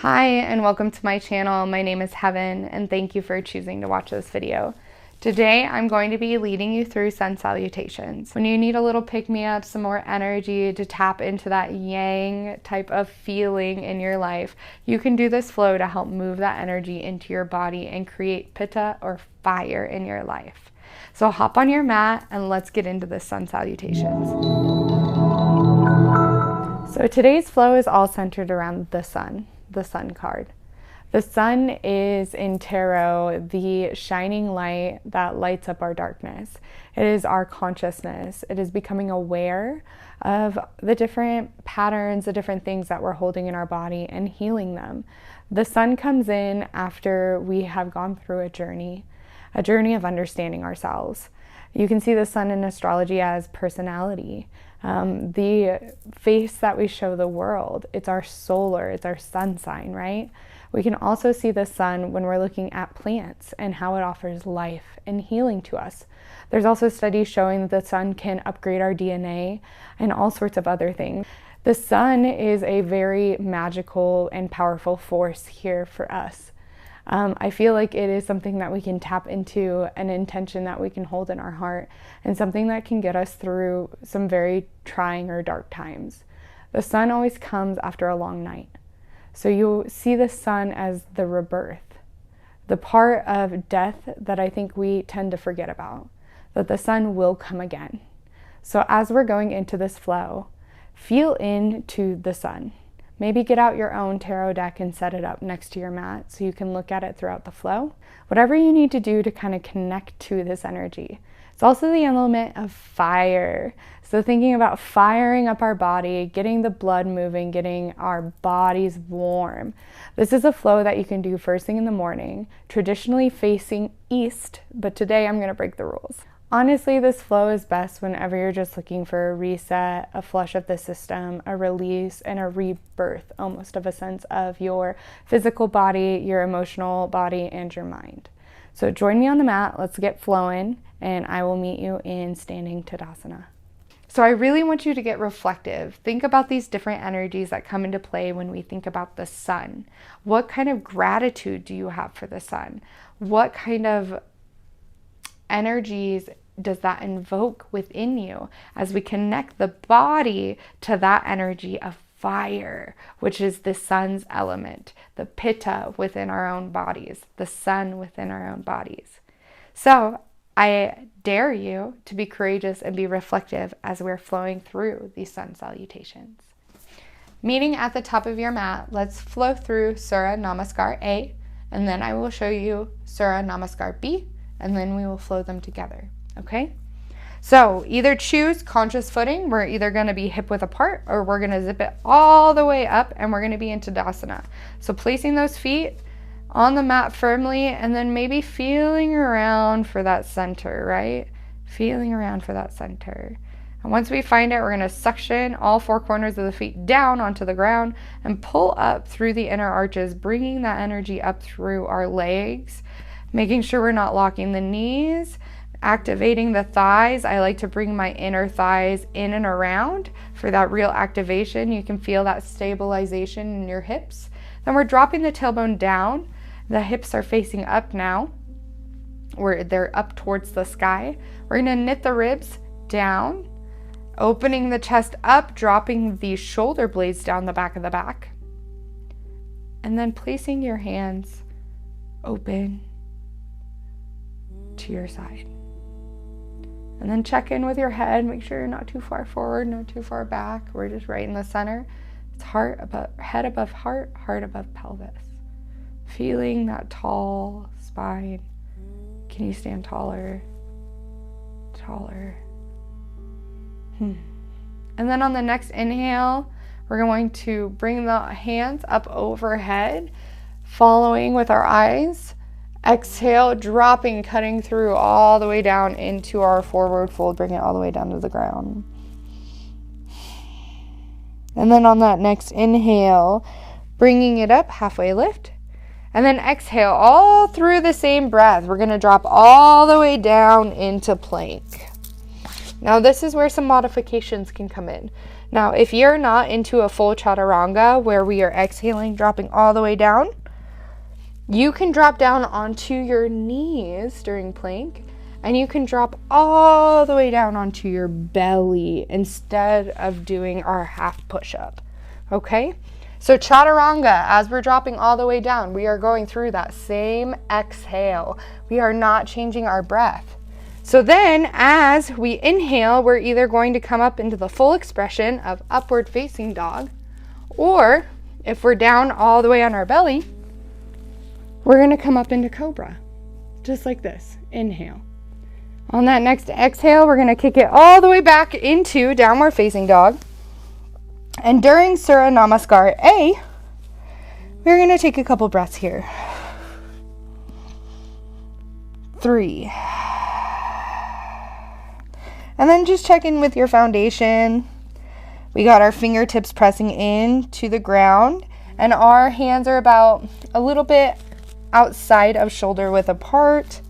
Hi, and welcome to my channel. My name is Heaven, and thank you for choosing to watch this video. Today, I'm going to be leading you through Sun Salutations. When you need a little pick-me-up, some more energy to tap into that yang type of feeling in your life, you can do this flow to help move that energy into your body and create pitta or fire in your life. So hop on your mat and let's get into the Sun Salutations. So today's flow is all centered around the sun card. The sun is in tarot the shining light that lights up our darkness. It is our consciousness. It is becoming aware of the different patterns, the different things that we're holding in our body and healing them. The sun comes in after we have gone through a journey of understanding ourselves. You can see the sun in astrology as personality. The face that we show the world, it's our solar, it's our sun sign, right? We can also see the sun when we're looking at plants and how it offers life and healing to us. There's also studies showing that the sun can upgrade our DNA and all sorts of other things. The sun is a very magical and powerful force here for us. I feel like it is something that we can tap into, an intention that we can hold in our heart, and something that can get us through some very trying or dark times. The sun always comes after a long night. So you see the sun as the rebirth, the part of death that I think we tend to forget about, that the sun will come again. So as we're going into this flow, feel into the sun. Maybe get out your own tarot deck and set it up next to your mat so you can look at it throughout the flow. Whatever you need to do to kind of connect to this energy. It's also the element of fire. So thinking about firing up our body, getting the blood moving, getting our bodies warm. This is a flow that you can do first thing in the morning, traditionally facing east, but today I'm going to break the rules. Honestly, this flow is best whenever you're just looking for a reset, a flush of the system, a release, and a rebirth, almost of a sense of your physical body, your emotional body, and your mind. So join me on the mat, let's get flowing, and I will meet you in standing Tadasana. So I really want you to get reflective. Think about these different energies that come into play when we think about the sun. What kind of gratitude do you have for the sun? What kind of energies does that invoke within you as we connect the body to that energy of fire, which is the sun's element, the pitta within our own bodies, the sun within our own bodies. So I dare you to be courageous and be reflective as we're flowing through these sun salutations. Meeting at the top of your mat, let's flow through Surya Namaskar A, and then I will show you Surya Namaskar B, and then we will flow them together, okay? So either choose conscious footing. We're either going to be hip width apart or we're going to zip it all the way up and we're going to be in Tadasana. So placing those feet on the mat firmly and then maybe feeling around for that center, right? Feeling around for that center. And once we find it, we're going to suction all four corners of the feet down onto the ground and pull up through the inner arches, bringing that energy up through our legs, making sure we're not locking the knees, activating the thighs. I like to bring my inner thighs in and around for that real activation. You can feel that stabilization in your hips. Then we're dropping the tailbone down. The hips are facing up now, where they're up towards the sky. We're going to knit the ribs down, opening the chest up, dropping the shoulder blades down the back of the back, and then placing your hands open to your side. And then check in with your head. Make sure you're not too far forward, not too far back. We're just right in the center. It's head above heart, heart above pelvis. Feeling that tall spine. Can you stand taller? Taller. And then on the next inhale, we're going to bring the hands up overhead, following with our eyes. Exhale, dropping, cutting through all the way down into our forward fold, bring it all the way down to the ground. And then on that next inhale, bringing it up, halfway lift. And then exhale all through the same breath. We're going to drop all the way down into plank. Now this is where some modifications can come in. Now, if you're not into a full chaturanga where we are exhaling, dropping all the way down, you can drop down onto your knees during plank, and you can drop all the way down onto your belly instead of doing our half push-up, okay? So chaturanga, as we're dropping all the way down, we are going through that same exhale. We are not changing our breath. So then as we inhale, we're either going to come up into the full expression of upward facing dog, or if we're down all the way on our belly, we're going to come up into cobra, just like this. Inhale. On that next exhale, we're going to kick it all the way back into downward facing dog. And during Surya Namaskar A, we're going to take a couple breaths here. 3. And then just check in with your foundation. We got our fingertips pressing in to the ground, and our hands are about a little bit outside of shoulder width apart.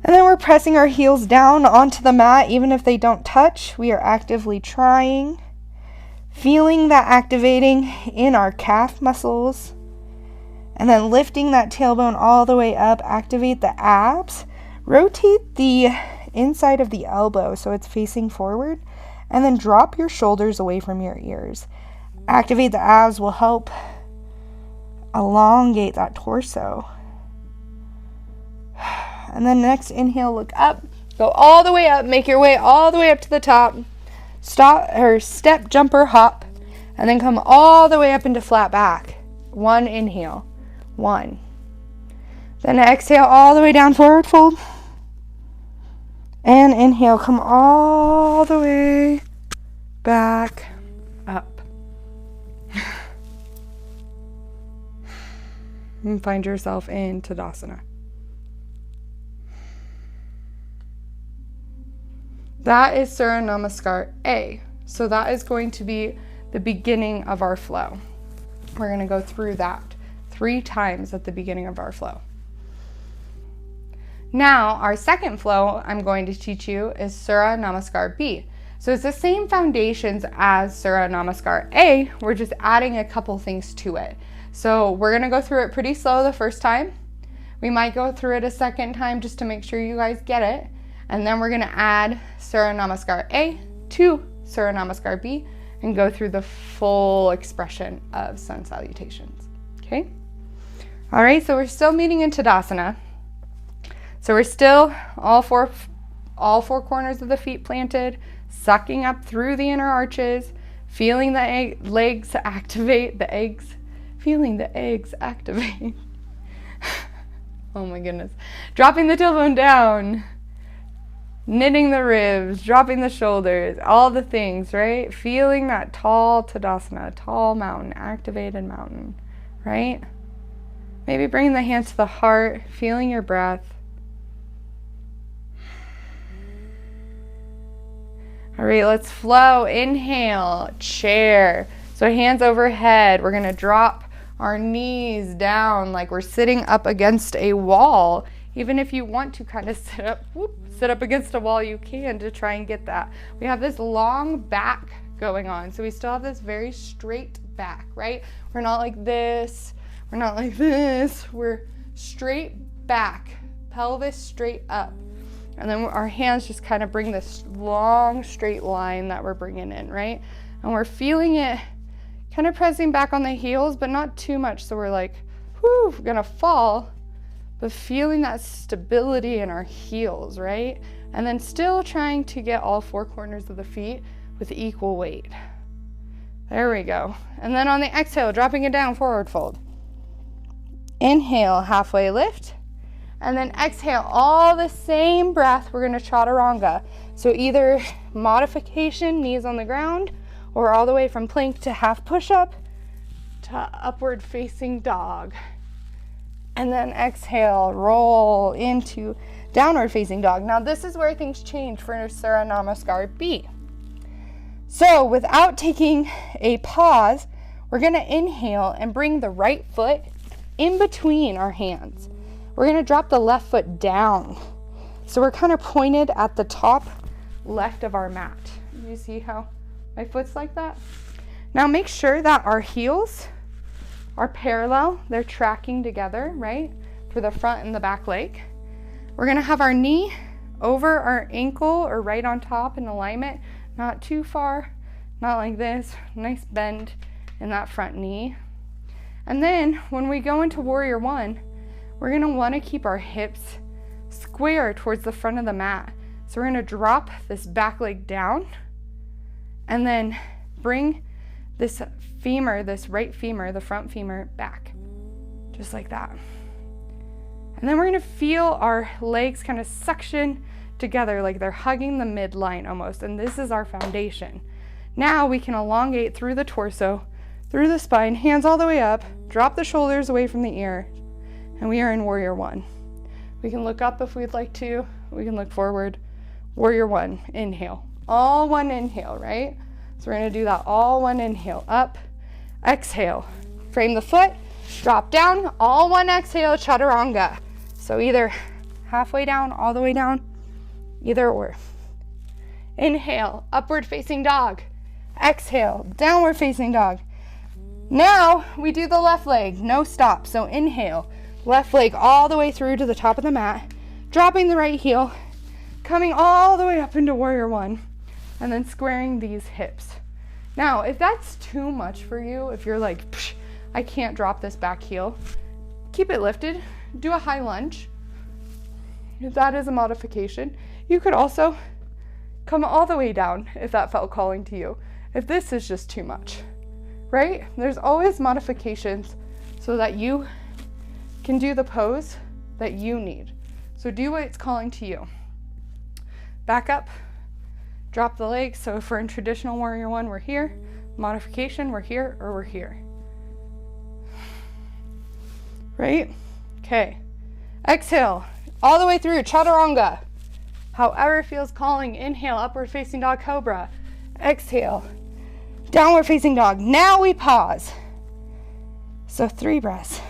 And then we're pressing our heels down onto the mat. Even if they don't touch, we are actively trying. Feeling that activating in our calf muscles. And then lifting that tailbone all the way up. Activate the abs. Rotate the inside of the elbow so it's facing forward. And then drop your shoulders away from your ears. Activate the abs will help elongate that torso. And then next inhale, look up. Go all the way up. Make your way all the way up to the top. Stop or step, jumper, hop. And then come all the way up into flat back. 1 inhale. 1. Then exhale all the way down, forward fold. And inhale, come all the way back up. And find yourself in Tadasana. That is Surya Namaskar A. So that is going to be the beginning of our flow. We're going to go through that 3 times at the beginning of our flow. Now, our second flow I'm going to teach you is Surya Namaskar B. So it's the same foundations as Surya Namaskar A. We're just adding a couple things to it. So we're going to go through it pretty slow the first time. We might go through it a second time just to make sure you guys get it. And then we're going to add Surya Namaskar A to Surya Namaskar B and go through the full expression of Sun Salutations. Okay? All right, so we're still meeting in Tadasana. So we're still all four corners of the feet planted, sucking up through the inner arches, feeling the legs activate, feeling the eggs activate. Oh my goodness. Dropping the tailbone down. Knitting the ribs, dropping the shoulders, all the things, right? Feeling that tall Tadasana, tall mountain, activated mountain, right? Maybe bringing the hands to the heart, feeling your breath. All right, let's flow. Inhale, chair. So hands overhead. We're going to drop our knees down like we're sitting up against a wall. Even if you want to kind of sit up against a wall, you can to try and get that. We have this long back going on. So we still have this very straight back, right? We're not like this. We're not like this. We're straight back, pelvis straight up. And then our hands just kind of bring this long straight line that we're bringing in, right? And we're feeling it kind of pressing back on the heels, but not too much. So we're like, whew, we're gonna fall. But feeling that stability in our heels, right? And then still trying to get all 4 corners of the feet with equal weight. There we go. And then on the exhale, dropping it down, forward fold. Inhale, halfway lift. And then exhale, all the same breath, we're gonna chaturanga. So either modification, knees on the ground, or all the way from plank to half push-up to upward facing dog. And then exhale, roll into downward facing dog. Now this is where things change for Surya Namaskar B. So without taking a pause, we're gonna inhale and bring the right foot in between our hands. We're gonna drop the left foot down. So we're kind of pointed at the top left of our mat. You see how My foot's like that. Now make sure that our heels are parallel. They're tracking together, right? For the front and the back leg. We're gonna have our knee over our ankle or right on top in alignment, not too far, not like this. Nice bend in that front knee. And then when we go into Warrior One, we're gonna wanna keep our hips square towards the front of the mat. So we're gonna drop this back leg down and then bring this femur, this right femur, the front femur back, just like that. And then we're gonna feel our legs kind of suction together like they're hugging the midline almost, and this is our foundation. Now we can elongate through the torso, through the spine, hands all the way up, drop the shoulders away from the ear, and we are in Warrior One. We can look up if we'd like to, we can look forward. Warrior One, inhale. All one inhale, right? So we're gonna do that all one inhale, up, exhale. Frame the foot, drop down, all one exhale, chaturanga. So either halfway down, all the way down, either or. Inhale, upward facing dog. Exhale, downward facing dog. Now we do the left leg, no stop. So inhale, left leg all the way through to the top of the mat, dropping the right heel, coming all the way up into Warrior One, and then squaring these hips. Now, if that's too much for you, if you're like, I can't drop this back heel, keep it lifted, do a high lunge. If that is a modification, you could also come all the way down if that felt calling to you, if this is just too much, right? There's always modifications so that you can do the pose that you need. So do what it's calling to you. Back up, drop the legs. So if we're in traditional Warrior One, we're here. Modification, we're here or we're here. Right? Okay. Exhale, all the way through, chaturanga. However feels calling. Inhale, upward facing dog cobra. Exhale, downward facing dog. Now we pause. So 3 breaths.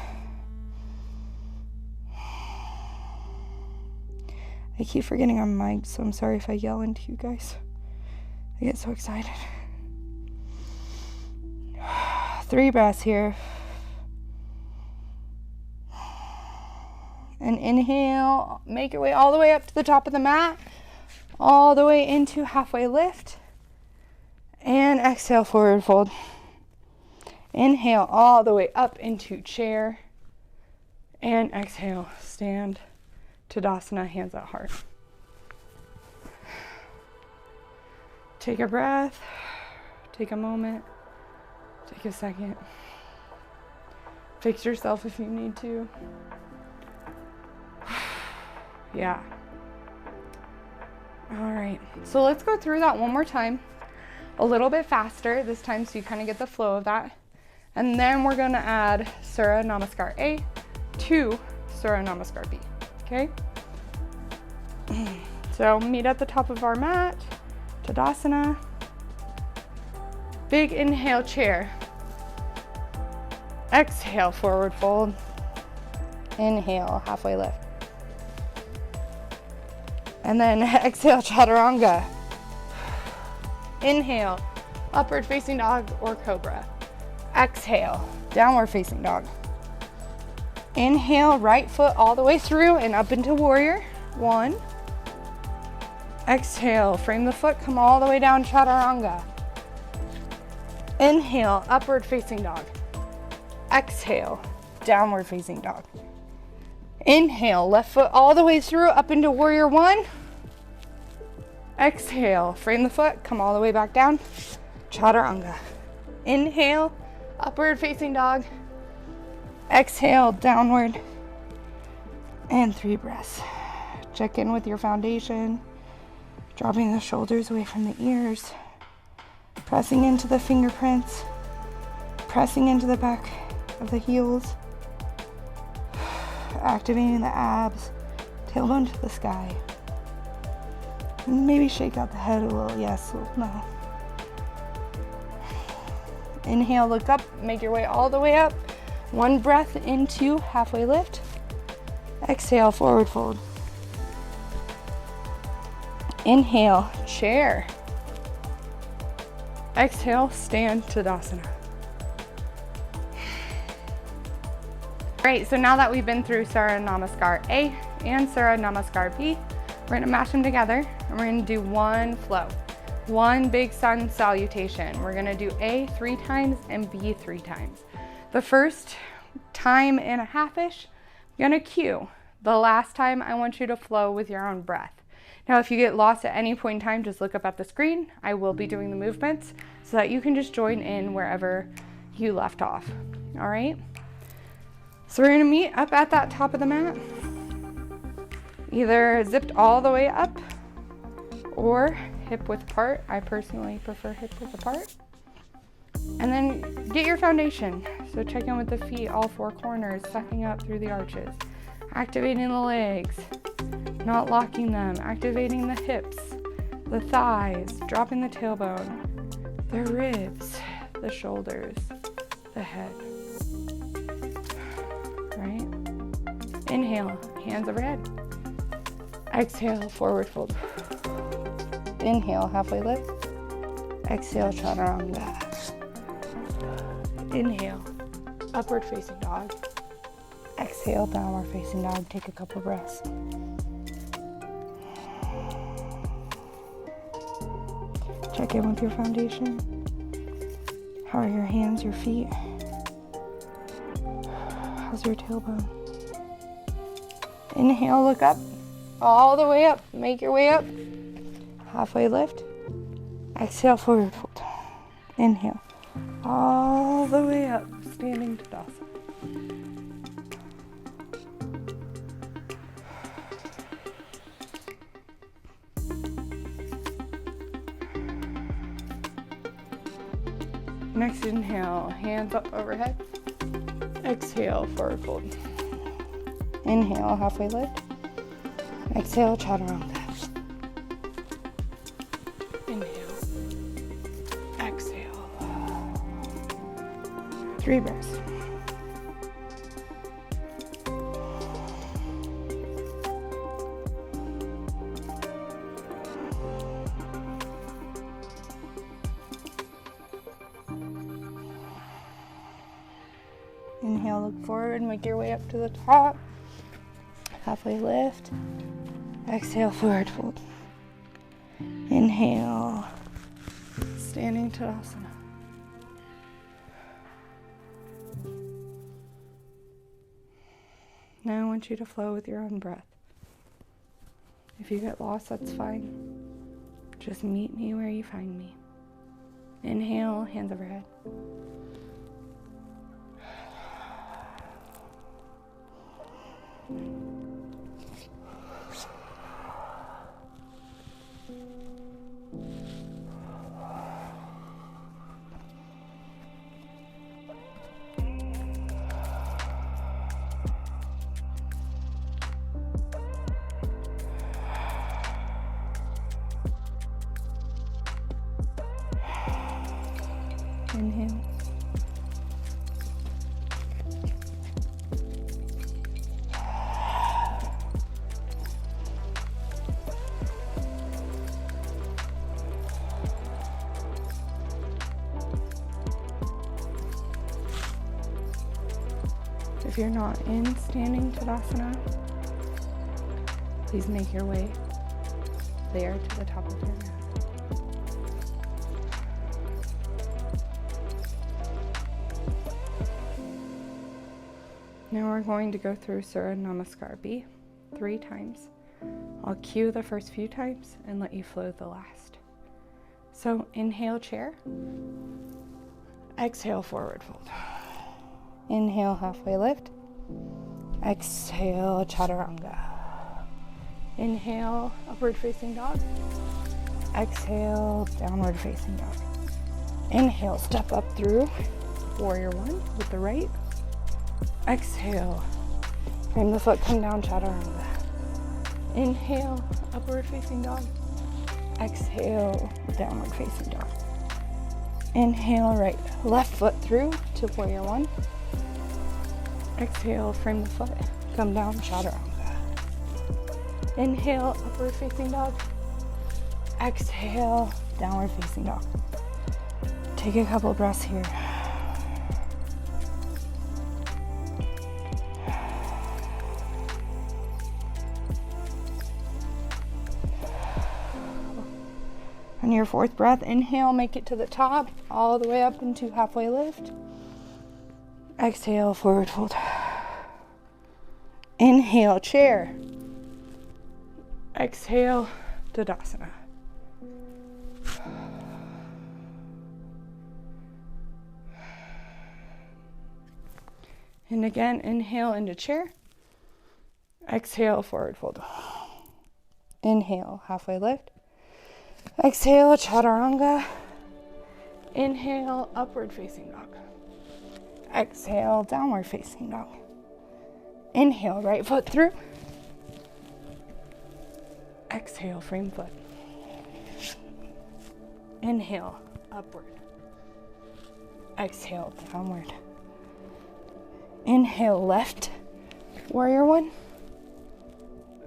I keep forgetting I'm mic'd, so I'm sorry if I yell into you guys. I get so excited. 3 breaths here. And inhale, make your way all the way up to the top of the mat, all the way into halfway lift. And exhale, forward fold. Inhale all the way up into chair. And exhale, stand. Tadasana, hands at heart. Take a breath, take a moment, take a second. Fix yourself if you need to. Yeah. All right, so let's go through that one more time, a little bit faster this time so you kind of get the flow of that. And then we're gonna add Surya Namaskar A to Surya Namaskar B. Okay, so meet at the top of our mat, Tadasana. Big inhale, chair. Exhale, forward fold. Inhale, halfway lift. And then exhale, chaturanga. Inhale, upward facing dog or cobra. Exhale, downward facing dog. Inhale, right foot all the way through and up into warrior. 1. Exhale, frame the foot, come all the way down, chaturanga. Inhale, upward facing dog. Exhale, downward facing dog. Inhale, left foot all the way through, up into warrior 1. Exhale, frame the foot, come all the way back down, chaturanga. Inhale, upward facing dog. Exhale, downward, and 3 breaths. Check in with your foundation, dropping the shoulders away from the ears, pressing into the fingerprints, pressing into the back of the heels, activating the abs, tailbone to the sky. And maybe shake out the head a little, yes, no. Inhale, look up, make your way all the way up. 1 breath into halfway lift. Exhale, forward fold. Inhale, chair. Exhale, stand Tadasana. Great, so now that we've been through Surya Namaskar A and Surya Namaskar B, we're gonna mash them together and we're gonna do one flow. One big sun salutation. We're gonna do A 3 times and B 3 times. The first time and a half-ish, I'm gonna cue. The last time I want you to flow with your own breath. Now, if you get lost at any point in time, just look up at the screen. I will be doing the movements so that you can just join in wherever you left off, all right? So we're gonna meet up at that top of the mat, either zipped all the way up or hip width apart. I personally prefer hip width apart. And then get your foundation. So check in with the feet, all 4 corners, sucking up through the arches, activating the legs, not locking them, activating the hips, the thighs, dropping the tailbone, the ribs, the shoulders, the head. Right? Inhale, hands overhead. Exhale, forward fold. Inhale, halfway lift. Exhale, chaturanga. Inhale, upward facing dog. Exhale, downward facing dog. Take a couple breaths. Check in with your foundation. How are your hands, your feet? How's your tailbone? Inhale, look up. All the way up. Make your way up. Halfway lift. Exhale, forward fold. Inhale. All the way up. Standing Tadasana. Next inhale, hands up overhead. Exhale, forward fold. Inhale, halfway lift. Exhale, chaturanga. Inhale. Exhale. 3 breaths. Inhale, look forward, make your way up to the top. Halfway lift. Exhale, forward fold. Inhale, standing Tadasana. Now I want you to flow with your own breath. If you get lost, that's fine. Just meet me where you find me. Inhale, hands overhead. Inhale. If you're not in standing Tadasana, please make your way there to the top of your mat. Now we're going to go through Surya Namaskar B 3 times. I'll cue the first few times and let you flow the last. So inhale, chair. Exhale, forward fold. Inhale, halfway lift. Exhale, chaturanga. Inhale, upward facing dog. Exhale, downward facing dog. Inhale, step up through warrior 1 with the right. Exhale, frame the foot, come down, chaturanga. Inhale, upward facing dog. Exhale, downward facing dog. Inhale, right, left foot through to warrior 1. Exhale, frame the foot, come down, chaturanga. Inhale, upward facing dog. Exhale, downward facing dog. Take a couple breaths here. On your fourth breath, inhale, make it to the top, all the way up into halfway lift. Exhale, forward fold. Inhale, chair. Exhale, Tadasana. And again, inhale into chair. Exhale, forward fold. Inhale, halfway lift. Exhale, chaturanga. Inhale, upward facing dog. Exhale, downward facing dog. Inhale, right foot through. Exhale, frame foot. Inhale, upward. Exhale, downward. Inhale, left, warrior one.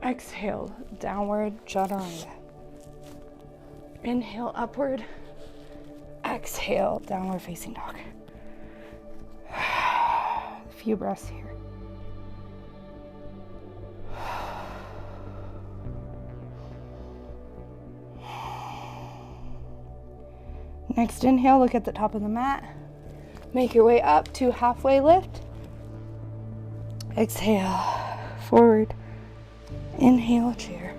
Exhale, downward, chaturanga. Inhale, upward. Exhale, downward facing dog. A few breaths here. Next inhale, look at the top of the mat. Make your way up to halfway lift. Exhale, forward. Inhale, chair.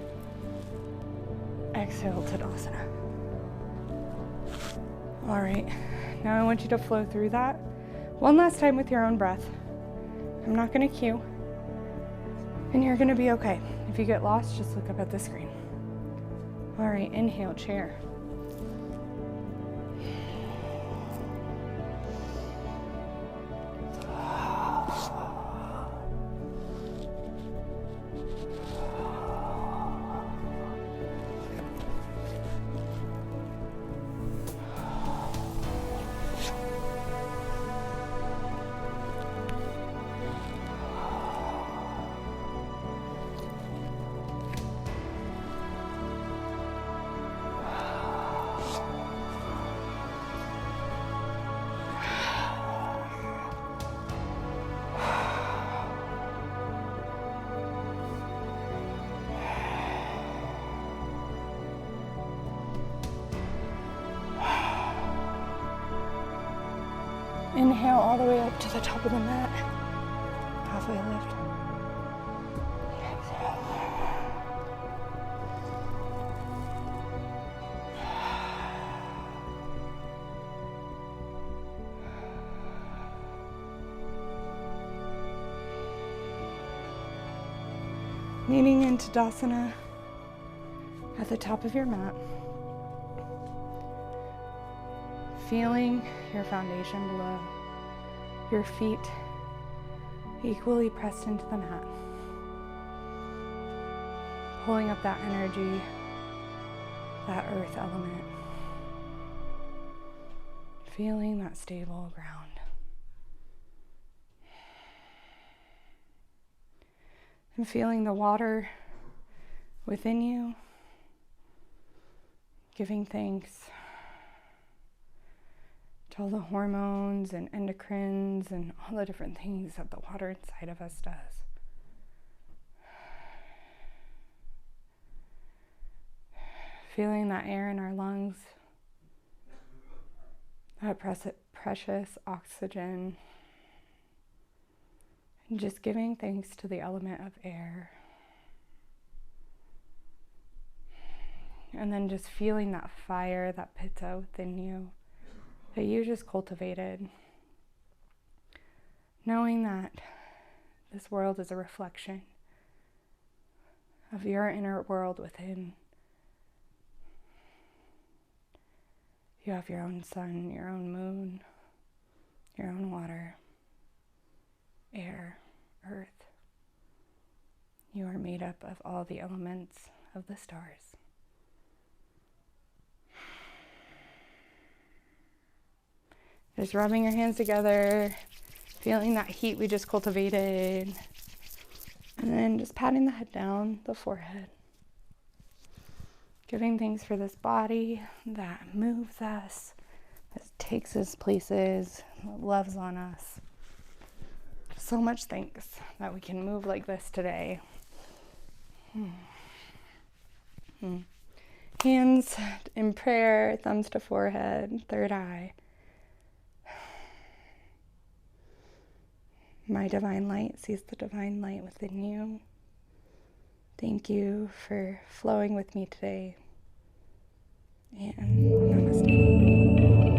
Exhale, Tadasana. All right, now I want you to flow through that one last time with your own breath. I'm not gonna cue, and you're gonna be okay. If you get lost, just look up at the screen. All right, inhale, chair. Inhale all the way up to the top of the mat. Halfway lift. Exhale. Leaning into Tadasana at the top of your mat. Feeling your foundation below, your feet equally pressed into the mat. Pulling up that energy, that earth element. Feeling that stable ground. And feeling the water within you, giving thanks to all the hormones and endocrines and all the different things that the water inside of us does. Feeling that air in our lungs, that precious oxygen, and just giving thanks to the element of air. And then just feeling that fire, that pitta within you, that you just cultivated. Knowing that this world is a reflection of your inner world within. You have your own sun, your own moon, your own water, air, earth. You are made up of all the elements of the stars. Just rubbing your hands together, feeling that heat we just cultivated, and then just patting the head down, the forehead. Giving thanks for this body that moves us, takes us places, loves on us. So much thanks that we can move like this today. Hands in prayer, thumbs to forehead, third eye. My divine light sees the divine light within you. Thank you for flowing with me today. And namaste.